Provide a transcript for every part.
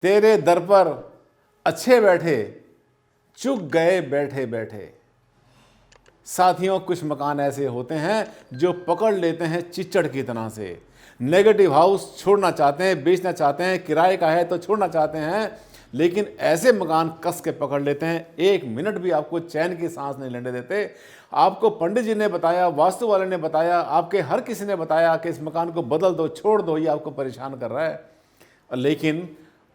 तेरे दर पर अच्छे बैठे, चुक गए बैठे बैठे। साथियों, कुछ मकान ऐसे होते हैं जो पकड़ लेते हैं चिच्चड़ की तरह से। नेगेटिव हाउस छोड़ना चाहते हैं, बेचना चाहते हैं, किराए का है तो छोड़ना चाहते हैं, लेकिन ऐसे मकान कस के पकड़ लेते हैं, एक मिनट भी आपको चैन की सांस नहीं लेने देते। आपको पंडित जी ने बताया, वास्तु वाले ने बताया, आपके हर किसी ने बताया कि इस मकान को बदल दो, छोड़ दो, ये आपको परेशान कर रहा है। लेकिन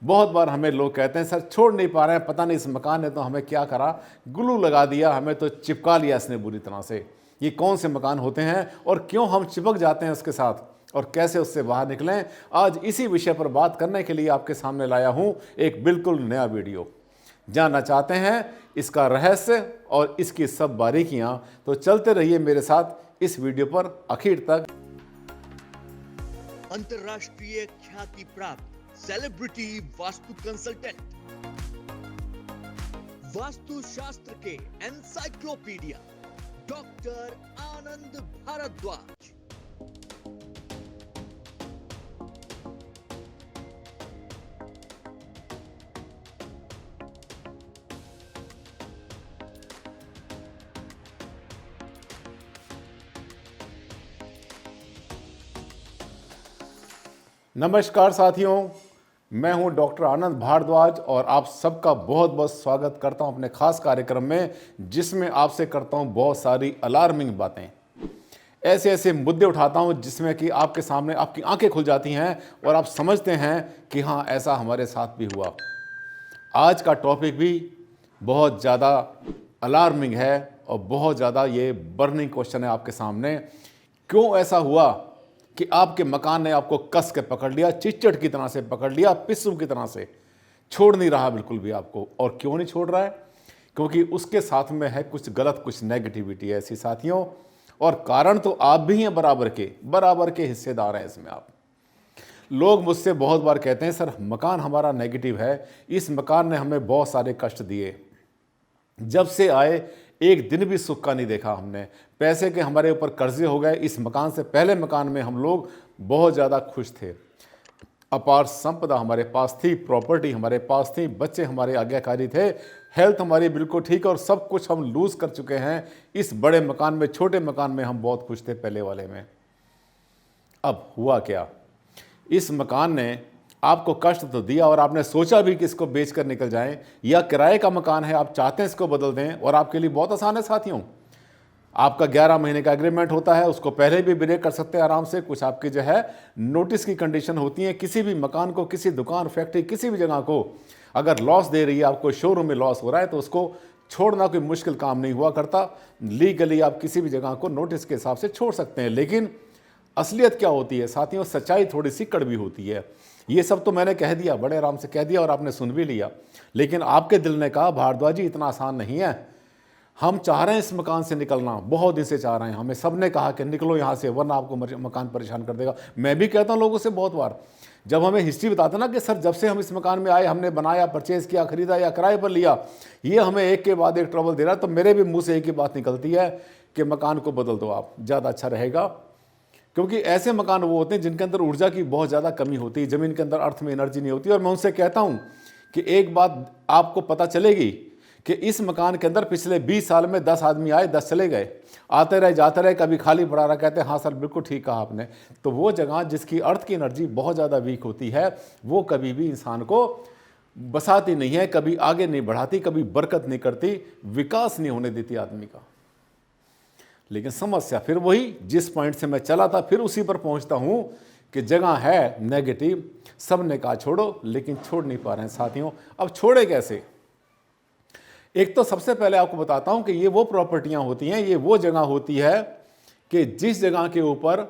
बहुत बार हमें लोग कहते हैं, सर छोड़ नहीं पा रहे हैं, पता नहीं इस मकान ने तो हमें क्या करा, ग्लू लगा दिया, हमें तो चिपका लिया इसने बुरी तरह से। ये कौन से मकान होते हैं और क्यों हम चिपक जाते हैं उसके साथ, और कैसे उससे बाहर निकलें, आज इसी विषय पर बात करने के लिए आपके सामने लाया हूं एक बिल्कुल नया वीडियो। जानना चाहते हैं इसका रहस्य और इसकी सब बारीकियां, तो चलते रहिए मेरे साथ इस वीडियो पर आखिर तक। अंतरराष्ट्रीय ख्याति प्राप्त सेलिब्रिटी वास्तु कंसल्टेंट, वास्तु शास्त्र के एनसाइक्लोपीडिया डॉक्टर आनंद भारद्वाज। नमस्कार साथियों, मैं हूं डॉक्टर आनंद भारद्वाज और आप सबका बहुत बहुत स्वागत करता हूं अपने खास कार्यक्रम में, जिसमें आपसे करता हूं बहुत सारी अलार्मिंग बातें। ऐसे ऐसे मुद्दे उठाता हूं जिसमें कि आपके सामने आपकी आंखें खुल जाती हैं और आप समझते हैं कि हाँ, ऐसा हमारे साथ भी हुआ। आज का टॉपिक भी बहुत ज़्यादा अलार्मिंग है और बहुत ज़्यादा ये बर्निंग क्वेश्चन है आपके सामने। क्यों ऐसा हुआ कि आपके मकान ने आपको कस के पकड़ लिया, चिच्चड़ की तरह से पकड़ लिया, पिस्सू की तरह से, छोड़ नहीं रहा बिल्कुल भी आपको। और क्यों नहीं छोड़ रहा है? क्योंकि उसके साथ में है कुछ गलत, कुछ नेगेटिविटी है ऐसी साथियों। और कारण तो आप भी हैं, बराबर के हिस्सेदार हैं इसमें आप। लोग मुझसे बहुत बार कहते हैं, सर मकान हमारा नेगेटिव है, इस मकान ने हमें बहुत सारे कष्ट दिए, जब से आए एक दिन भी सुख का नहीं देखा हमने, पैसे के हमारे ऊपर कर्जे हो गए। इस मकान से पहले मकान में हम लोग बहुत ज़्यादा खुश थे, अपार संपदा हमारे पास थी, प्रॉपर्टी हमारे पास थी, बच्चे हमारे आज्ञाकारी थे, हेल्थ हमारी बिल्कुल ठीक, और सब कुछ हम लूज़ कर चुके हैं इस बड़े मकान में। छोटे मकान में हम बहुत खुश थे पहले वाले में। अब हुआ क्या, इस मकान ने आपको कष्ट तो दिया और आपने सोचा भी कि इसको बेचकर निकल जाएं, या किराए का मकान है, आप चाहते हैं इसको बदल दें, और आपके लिए बहुत आसान है साथियों। आपका 11 महीने का एग्रीमेंट होता है, उसको पहले भी ब्रेक कर सकते हैं आराम से। कुछ आपकी जो है नोटिस की कंडीशन होती है। किसी भी मकान को, किसी दुकान, फैक्ट्री, किसी भी जगह को अगर लॉस दे रही है, आपको शोरूम में लॉस हो रहा है, तो उसको छोड़ना कोई मुश्किल काम नहीं हुआ करता। लीगली आप किसी भी जगह को नोटिस के हिसाब से छोड़ सकते हैं। लेकिन असलियत क्या होती है साथियों, सच्चाई थोड़ी सी कड़वी होती है। ये सब तो मैंने कह दिया, बड़े आराम से कह दिया, और आपने सुन भी लिया, लेकिन आपके दिल ने कहा, भारद्वाज जी इतना आसान नहीं है, हम चाह रहे हैं इस मकान से निकलना, बहुत दिन से चाह रहे हैं, हमें सब ने कहा कि निकलो यहाँ से, वरना आपको मकान परेशान कर देगा। मैं भी कहता हूँ लोगों से बहुत बार, जब हमें हिस्ट्री बताते ना कि सर जब से हम इस मकान में आए, हमने बनाया, परचेज किया, खरीदा या किराए पर लिया, ये हमें एक के बाद एक ट्रबल दे रहा है, तो मेरे भी मुँह से एक ही बात निकलती है कि मकान को बदल दो आप, ज़्यादा अच्छा रहेगा। क्योंकि ऐसे मकान वो होते हैं जिनके अंदर ऊर्जा की बहुत ज़्यादा कमी होती है, ज़मीन के अंदर अर्थ में एनर्जी नहीं होती। और मैं उनसे कहता हूँ कि एक बात आपको पता चलेगी कि इस मकान के अंदर पिछले 20 साल में 10 आदमी आए, 10 चले गए, आते रहे जाते रहे, कभी खाली पड़ा रहा। कहते हैं हाँ सर बिल्कुल ठीक कहा आपने। तो वो जगह जिसकी अर्थ की एनर्जी बहुत ज़्यादा वीक होती है, वो कभी भी इंसान को बसाती नहीं है, कभी आगे नहीं बढ़ाती, कभी बरकत नहीं करती, विकास नहीं होने देती आदमी का। लेकिन समस्या फिर वही, जिस पॉइंट से मैं चला था फिर उसी पर पहुंचता हूं कि जगह है नेगेटिव, सब ने कहा छोड़ो, लेकिन छोड़ नहीं पा रहे हैं साथियों। अब छोड़े कैसे? एक तो सबसे पहले आपको बताता हूं कि ये वो प्रॉपर्टियां होती हैं, ये वो जगह होती है कि जिस जगह के ऊपर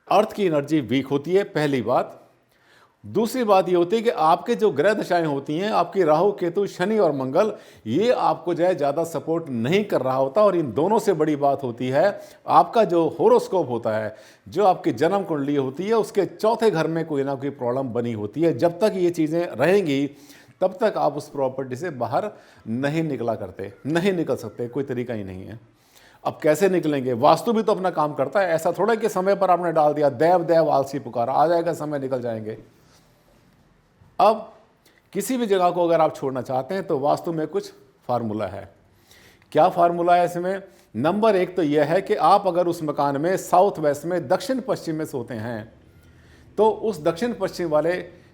अर्थ की एनर्जी वीक होती है, पहली बात। दूसरी बात ये होती है कि आपके जो ग्रह दशाएं होती हैं, आपकी राहु, केतु, शनि और मंगल, ये आपको जो है ज़्यादा सपोर्ट नहीं कर रहा होता। और इन दोनों से बड़ी बात होती है आपका जो होरोस्कोप होता है, जो आपकी जन्म कुंडली होती है, उसके चौथे घर में कोई ना कोई प्रॉब्लम बनी होती है। जब तक ये चीज़ें रहेंगी तब तक आप उस प्रॉपर्टी से बाहर नहीं निकला करते, नहीं निकल सकते, कोई तरीका ही नहीं है। अब कैसे निकलेंगे? वास्तु भी तो अपना काम करता है। ऐसा थोड़ा कि समय पर आपने डाल दिया, देव देव आलसी पुकारा, आ जाएगा समय, निकल जाएंगे। अब किसी भी जगह को अगर आप छोड़ना चाहते हैं तो वास्तु में कुछ फार्मूला है। क्या फार्मूला है इसमें? नंबर 1 तो यह है कि आप अगर उस मकान में साउथ वेस्ट में दक्षिण पश्चिम में सोते हैं तो उस दक्षिण पश्चिम वाले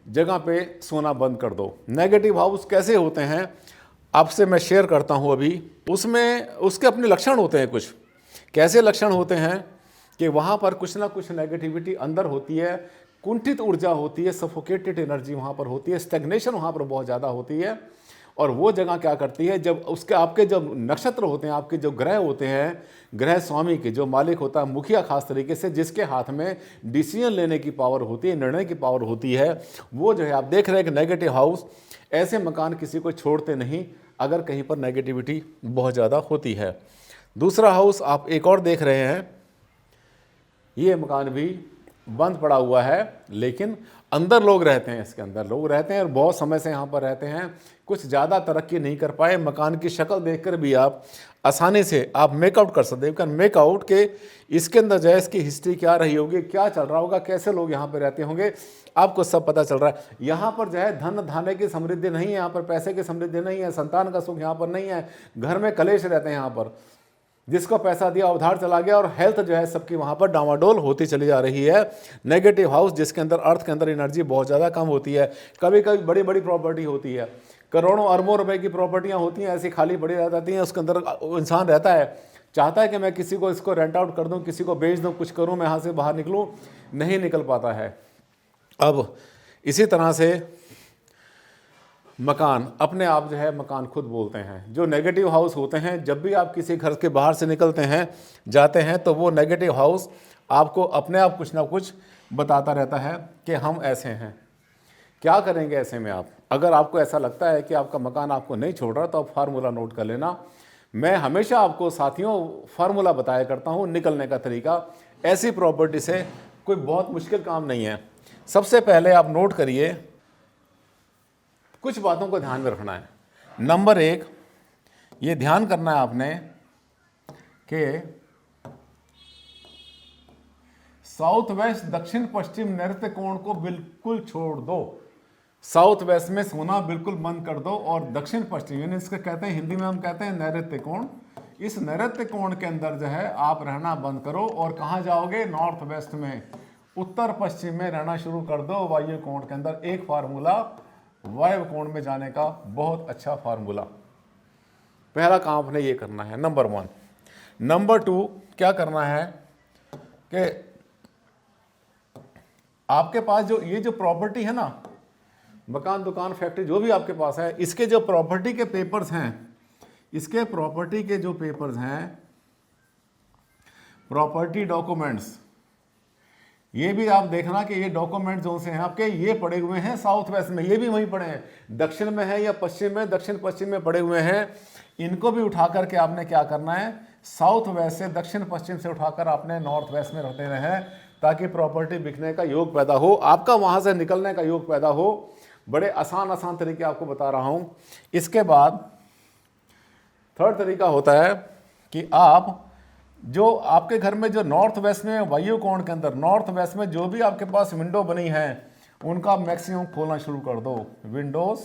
जगह पे सोना बंद कर दो। नेगेटिव हाउस कैसे होते हैं आपसे मैं शेयर करता हूँ अभी। उसमें उसके अपने लक्षण होते हैं। कुछ कैसे लक्षण होते हैं कि वहाँ पर कुछ ना कुछ नेगेटिविटी अंदर होती है, कुंठित ऊर्जा होती है, सफोकेटेड एनर्जी वहाँ पर होती है, स्टैग्नेशन वहाँ पर बहुत ज़्यादा होती है। और वो जगह क्या करती है, जब उसके आपके जब नक्षत्र होते हैं, आपके जो ग्रह होते हैं, ग्रह स्वामी के जो मालिक होता है मुखिया, खास तरीके से जिसके हाथ में डिसीजन लेने की पावर होती है, निर्णय की पावर होती है, वो जो है आप देख रहे हैं कि नेगेटिव हाउस ऐसे मकान किसी को छोड़ते नहीं अगर कहीं पर नेगेटिविटी बहुत ज़्यादा होती है। दूसरा हाउस आप एक और देख रहे हैं, ये मकान भी बंद पड़ा हुआ है लेकिन अंदर लोग रहते हैं, इसके अंदर लोग रहते हैं और बहुत समय से यहाँ पर रहते हैं। कुछ ज़्यादा तरक्की नहीं कर पाए। मकान की शक्ल देखकर भी आप आसानी से आप मेकआउट कर सकते हैं। मेकआउट के इसके अंदर जो है इसकी हिस्ट्री क्या रही होगी, क्या चल रहा होगा, कैसे लोग यहाँ पर रहते होंगे, आपको सब पता चल रहा है। यहाँ पर जो है धन धान्य की समृद्धि नहीं है, यहाँ पर पैसे की समृद्धि नहीं है, संतान का सुख यहाँ पर नहीं है, घर में कलेश रहते हैं यहाँ पर, जिसको पैसा दिया उधार चला गया, और हेल्थ जो है सबकी वहाँ पर डामाडोल होती चली जा रही है। नेगेटिव हाउस जिसके अंदर अर्थ के अंदर एनर्जी बहुत ज़्यादा कम होती है। कभी कभी बड़ी बड़ी प्रॉपर्टी होती है, करोड़ों अरबों रुपए की प्रॉपर्टियाँ होती हैं, ऐसी खाली पड़ी रह जाती हैं। उसके अंदर इंसान रहता है, चाहता है कि मैं किसी को इसको रेंट आउट कर दूँ, किसी को बेच दूँ, कुछ करूँ, मैं यहाँ से बाहर निकलूँ, नहीं निकल पाता है। अब इसी तरह से मकान अपने आप जो है मकान खुद बोलते हैं। जो नेगेटिव हाउस होते हैं, जब भी आप किसी घर के बाहर से निकलते हैं जाते हैं तो वो नेगेटिव हाउस आपको अपने आप कुछ ना कुछ बताता रहता है कि हम ऐसे हैं। क्या करेंगे ऐसे में आप? अगर आपको ऐसा लगता है कि आपका मकान आपको नहीं छोड़ रहा तो आप फार्मूला नोट कर लेना। मैं हमेशा आपको साथियों फार्मूला बताया करता हूँ निकलने का तरीका। ऐसी प्रॉपर्टी से कोई बहुत मुश्किल काम नहीं है। सबसे पहले आप नोट करिए, कुछ बातों को ध्यान में रखना है। नंबर 1, ये ध्यान करना है आपने कि साउथ वेस्ट दक्षिण पश्चिम नैऋत्य कोण को बिल्कुल छोड़ दो। साउथ वेस्ट में सोना बिल्कुल बंद कर दो और दक्षिण पश्चिम, यानी इसके कहते हैं हिंदी में हम कहते हैं नैऋत्य कोण, इस नैऋत्य कोण के अंदर जो है आप रहना बंद करो। और कहाँ जाओगे? नॉर्थ वेस्ट में, उत्तर पश्चिम में रहना शुरू कर दो वायु कोण के अंदर। एक फार्मूला वायु कोण में जाने का बहुत अच्छा फार्मूला। पहला काम आपने ये करना है, नंबर 1। नंबर 2 क्या करना है कि आपके पास जो ये जो प्रॉपर्टी है ना, मकान दुकान फैक्ट्री जो भी आपके पास है, इसके जो प्रॉपर्टी के पेपर्स हैं, इसके प्रॉपर्टी के जो पेपर्स हैं, प्रॉपर्टी डॉक्यूमेंट्स, ये भी आप देखना कि ये डॉक्यूमेंट जो से हैं आपके, ये पड़े हुए हैं साउथ वेस्ट में, ये भी वहीं पड़े हैं। दक्षिण में है या पश्चिम में, दक्षिण पश्चिम में पड़े हुए हैं। इनको भी उठा करके आपने क्या करना है, साउथ वेस्ट से दक्षिण पश्चिम से उठाकर आपने नॉर्थ वेस्ट में रखते रहे, ताकि प्रॉपर्टी बिकने का योग पैदा हो, आपका वहां से निकलने का योग पैदा हो। बड़े आसान तरीके आपको बता रहा हूं। इसके बाद थर्ड तरीका होता है कि आप जो आपके घर में जो नॉर्थ वेस्ट में वायु कोण के अंदर, नॉर्थ वेस्ट में जो भी आपके पास विंडो बनी है उनका मैक्सिमम खोलना शुरू कर दो। विंडोज,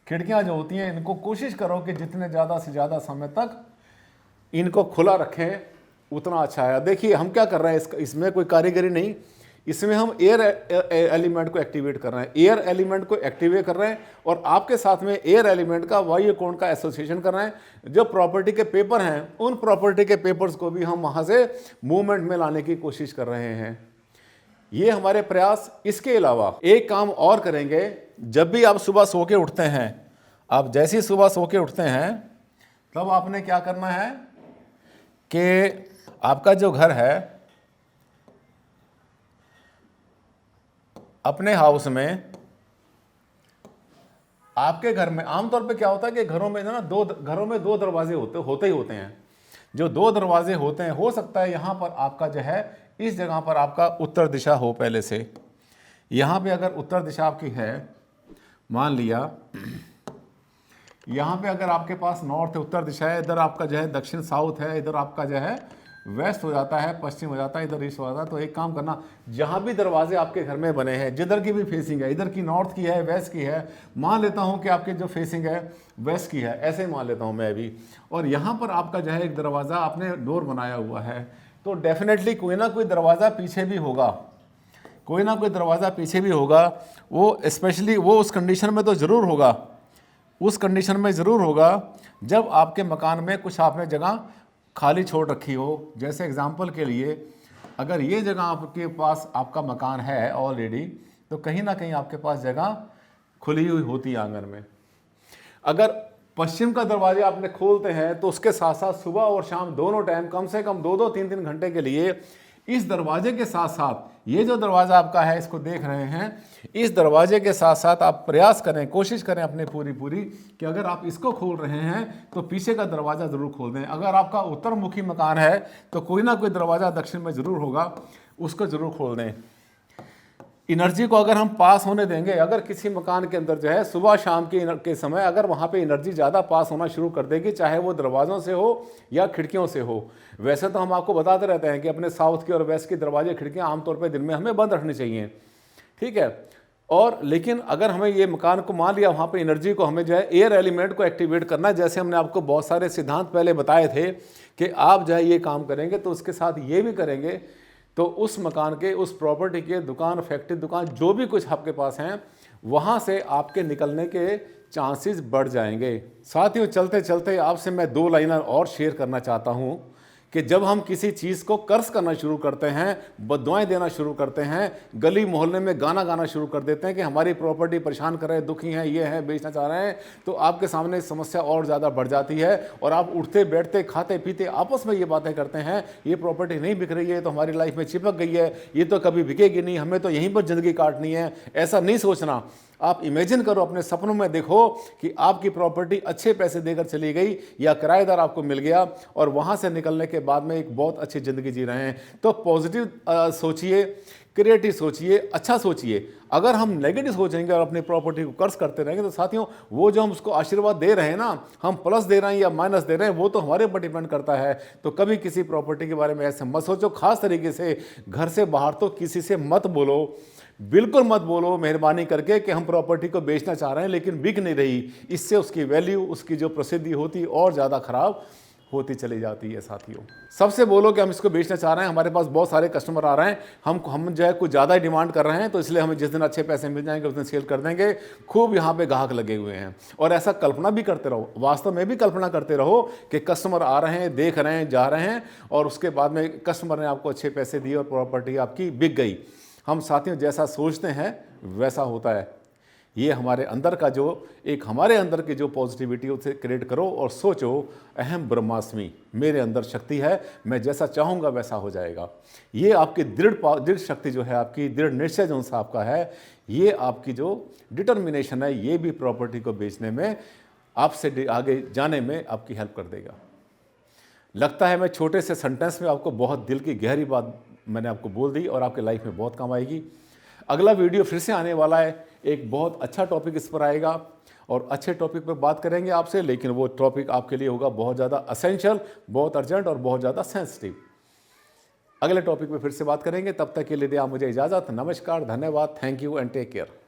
खिड़कियां जो होती हैं, इनको कोशिश करो कि जितने ज़्यादा से ज़्यादा समय तक इनको खुला रखें उतना अच्छा है। देखिए हम क्या कर रहे हैं, इसमें कोई कारीगरी नहीं, इसमें हम एयर एलिमेंट को एक्टिवेट कर रहे हैं, एयर एलिमेंट को एक्टिवेट कर रहे हैं और आपके साथ में एयर एलिमेंट का वायु कोण का एसोसिएशन कर रहे हैं। जो प्रॉपर्टी के पेपर हैं, उन प्रॉपर्टी के पेपर्स को भी हम वहाँ से मूवमेंट में लाने की कोशिश कर रहे हैं। ये हमारे प्रयास। इसके अलावा एक काम और करेंगे, जब भी आप सुबह सो के उठते हैं, आप जैसे ही सुबह सो के उठते हैं तब आपने क्या करना है कि आपका जो घर है, अपने हाउस में, आपके घर में आमतौर पे क्या होता है कि घरों में ना दो दरवाजे होते ही होते हैं। जो 2 दरवाजे होते हैं, हो सकता है यहाँ पर आपका जो है, इस जगह पर आपका उत्तर दिशा हो पहले से। यहाँ पे अगर उत्तर दिशा आपकी है, मान लिया यहाँ पे अगर आपके पास नॉर्थ उत्तर दिशा है, इधर आपका जो है दक्षिण साउथ है, इधर आपका जो है वेस्ट हो जाता है, पश्चिम हो जाता है, इधर ईस्ट हो जाता है। तो एक काम करना, जहाँ भी दरवाजे आपके घर में बने हैं, जिधर की भी फेसिंग है, इधर की नॉर्थ की है, वेस्ट की है, मान लेता हूँ कि आपकी जो फेसिंग है वेस्ट की है, ऐसे ही मान लेता हूँ मैं भी। और यहाँ पर आपका जो है एक दरवाज़ा आपने डोर बनाया हुआ है, तो डेफिनेटली कोई ना कोई दरवाज़ा पीछे भी होगा, कोई ना कोई दरवाज़ा पीछे भी होगा। वो स्पेशली वो उस कंडीशन में तो ज़रूर होगा, उस कंडीशन में ज़रूर होगा जब आपके मकान में कुछ आपने जगह खाली छोड़ रखी हो। जैसे एग्जांपल के लिए, अगर ये जगह आपके पास आपका मकान है ऑलरेडी, तो कहीं ना कहीं आपके पास जगह खुली हुई होती है आंगन में। अगर पश्चिम का दरवाजा आपने खोलते हैं तो उसके साथ साथ सुबह और शाम दोनों टाइम कम से कम 2-2, 3-3 घंटे के लिए इस दरवाजे के साथ साथ, ये जो दरवाज़ा आपका है इसको देख रहे हैं, इस दरवाजे के साथ साथ आप प्रयास करें, कोशिश करें अपने पूरी कि अगर आप इसको खोल रहे हैं तो पीछे का दरवाज़ा ज़रूर खोल दें। अगर आपका उत्तरमुखी मकान है तो कोई ना कोई दरवाज़ा दक्षिण में ज़रूर होगा, उसको ज़रूर खोल दें। एनर्जी को अगर हम पास होने देंगे, अगर किसी मकान के अंदर जो है सुबह शाम के समय अगर वहाँ पे एनर्जी ज़्यादा पास होना शुरू कर देगी, चाहे वो दरवाज़ों से हो या खिड़कियों से हो। वैसे तो हम आपको बताते रहते हैं कि अपने साउथ की और वेस्ट की दरवाजे खिड़कियाँ आमतौर पर दिन में हमें बंद रखनी चाहिए, ठीक है। और लेकिन अगर हमें ये मकान को मान लिया, वहाँ पे एनर्जी को हमें जो है एयर एलिमेंट को एक्टिवेट करना है, जैसे हमने आपको बहुत सारे सिद्धांत पहले बताए थे कि आप जो है ये काम करेंगे तो उसके साथ ये भी करेंगे, तो उस मकान के, उस प्रॉपर्टी के, दुकान, फैक्ट्री, दुकान, जो भी कुछ आपके पास हैं, वहाँ से आपके निकलने के चांसेस बढ़ जाएंगे। साथियों, चलते चलते आपसे मैं 2 लाइनर और शेयर करना चाहता हूँ कि जब हम किसी चीज़ को कर्ज करना शुरू करते हैं, बददुआएं देना शुरू करते हैं, गली मोहल्ले में गाना गाना शुरू कर देते हैं कि हमारी प्रॉपर्टी परेशान कर रहे हैं, दुखी हैं, ये है, बेचना चाह रहे हैं, तो आपके सामने समस्या और ज़्यादा बढ़ जाती है और आप उठते बैठते खाते पीते आपस में ये बातें करते हैं, ये प्रॉपर्टी नहीं बिक रही है तो हमारी लाइफ में चिपक गई है, ये तो कभी बिकेगी नहीं, हमें तो यहीं पर ज़िंदगी काटनी है। ऐसा नहीं सोचना। आप इमेजिन करो, अपने सपनों में देखो कि आपकी प्रॉपर्टी अच्छे पैसे देकर चली गई या किराएदार आपको मिल गया और वहाँ से निकलने के बाद में एक बहुत अच्छी ज़िंदगी जी रहे हैं। तो पॉजिटिव सोचिए, क्रिएटिव सोचिए, अच्छा सोचिए। अगर हम नेगेटिव सोचेंगे और अपनी प्रॉपर्टी को कर्ज करते रहेंगे तो साथियों, वो जो हम उसको आशीर्वाद दे रहे हैं ना, हम प्लस दे रहे हैं या माइनस दे रहे हैं, वो तो हमारे ऊपर डिपेंड करता है। तो कभी किसी प्रॉपर्टी के बारे में ऐसे मत सोचो। खास तरीके से घर से बाहर तो किसी से मत बोलो, बिल्कुल मत बोलो मेहरबानी करके कि हम प्रॉपर्टी को बेचना चाह रहे हैं लेकिन बिक नहीं रही। इससे उसकी वैल्यू, उसकी जो प्रसिद्धि होती और ज़्यादा खराब होती चली जाती है। साथियों, सबसे बोलो कि हम इसको बेचना चाह रहे हैं, हमारे पास बहुत सारे कस्टमर आ रहे हैं, हम जो है कुछ ज़्यादा ही डिमांड कर रहे हैं, तो इसलिए हमें जिस दिन अच्छे पैसे मिल जाएंगे उस दिन सेल कर देंगे। खूब यहाँ पे ग्राहक लगे हुए हैं। और ऐसा कल्पना भी करते रहो, वास्तव में भी कल्पना करते रहो कि कस्टमर आ रहे हैं, देख रहे हैं, जा रहे हैं और उसके बाद में कस्टमर ने आपको अच्छे पैसे दिए और प्रॉपर्टी आपकी बिक गई। हम साथियों जैसा सोचते हैं वैसा होता है। ये हमारे अंदर का जो हमारे अंदर की जो पॉजिटिविटी उसे क्रिएट करो और सोचो, अहम ब्रह्मास्मि, मेरे अंदर शक्ति है, मैं जैसा चाहूँगा वैसा हो जाएगा। ये आपकी दृढ़ शक्ति जो है, आपकी दृढ़ निश्चय जो सा आपका है, ये आपकी जो डिटर्मिनेशन है, ये भी प्रॉपर्टी को बेचने में, आपसे आगे जाने में आपकी हेल्प कर देगा। लगता है मैं छोटे से सेंटेंस में आपको बहुत दिल की गहरी बात मैंने आपको बोल दी और आपके लाइफ में बहुत काम आएगी। अगला वीडियो फिर से आने वाला है, एक बहुत अच्छा टॉपिक इस पर आएगा और अच्छे टॉपिक पर बात करेंगे आपसे, लेकिन वो टॉपिक आपके लिए होगा बहुत ज़्यादा एसेंशियल, बहुत अर्जेंट और बहुत ज़्यादा सेंसिटिव। अगले टॉपिक पे फिर से बात करेंगे, तब तक के लिए आप मुझे इजाज़त। नमस्कार, धन्यवाद, thank you and take care.